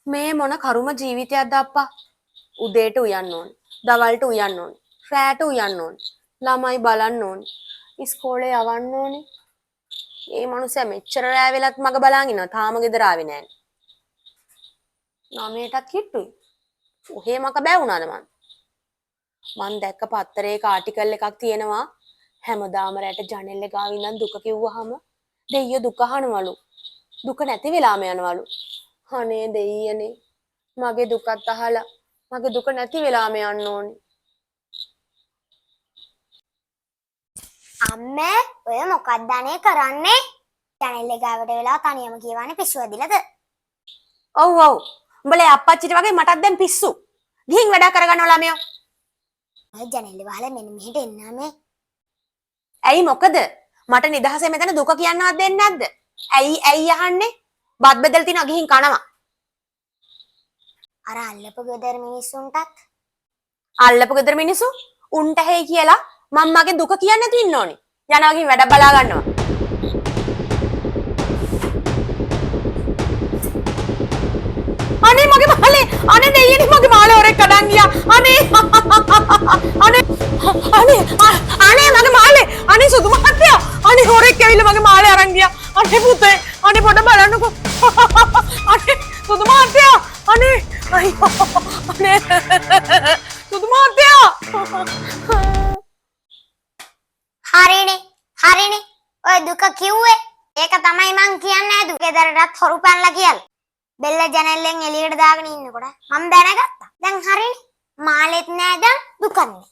මේ මොන කරුම ජීවිතයක්ද අප්පා. උදේට උයන්න ඕන. දවල්ට උයන්න ඕන. රැට උයන්න ඕන. ළමයි බලන්න ඕන. ඉස්කෝලේ යවන්න ඕනේ. මේ මනුස්සයා මෙච්චර රෑ වෙලත් මග බලාගෙන ඉන්නවා. තාම ගෙදර ආවේ නැහැ. 9ටත් කිට්ටුයි. ඔහේ මක බෑ වුණාද මං. මං දැක්ක පත්තරේක ආටිකල් එකක් තියෙනවා. හැමදාම රැට ජනෙල් එක ගාව ඉඳන් දුක කිව්වහම දෙයියෝ දුක අහනවලු. දුක නැති වෙලාම යනවලු. අනේ දෙයියනේ. මගේ දුකත් අහලා මගේ දුක නැති වෙලාම යන්න ඕනේ. අම්මේ ඔය මොකක්ද අනේ කරන්නේ? channel එක ගාවට වෙලා තනියම කියවන්නේ පිස්සු ඇදිලාද? ඔව් ඔව්. උඹලේ අප්පච්චිට වගේ මටත් දැන් පිස්සු. ගිහින් වැඩ කරගන්න ළමයෝ. ඔය channel එක වහලා මෙන්න මෙහෙට එන්න මේ. ඇයි මොකද? මට නිදහසේ මෙතන දුක කියන්නවත් දෙන්නේ නැද්ද? ඇයි අහන්නේ? බත් බෙදලා තියනවා ගිහින් කනවා. අර අල්ලපු ගෙදර මිනිස්සුන්ටත් අල්ලපු ගෙදර මිනිස්සු උන්ට හේ කියලා මම මගේ දුක කියන්නේ නැති ඉන්න ඕනේ. යනවා ගිහින් වැඩ බලා ගන්නවා. අනේ මගේ මාලේ අනේ දෙයියනේ මගේ මාලේ ඔරෙක් කඩන් ගියා. අනේ මගේ මාලේ අනේ සුදු මහත්තයා අනේ ඔරෙක් ඇවිල්ලා මගේ මාලේ අරන් ගියා. අනේ පුතේ අනේ පොඩ බලන්නකෝ. අනේ සුදු මහත්තයා අනේ අයියෝ අනේ සුදු මහත්තයා හරිනේ ඔය දුක කිව්වේ ඒක තමයි මං කියන්නේ දුක ගෙදරටත් හොරු පැනලා කියලා බෙල්ල ජනෙල්ලෙන් එළියට දාගෙන ඉන්නකොට මම දැනගත්තා දැන් හරිනේ මාළෙත් නෑ දැන් දුකත් නෑ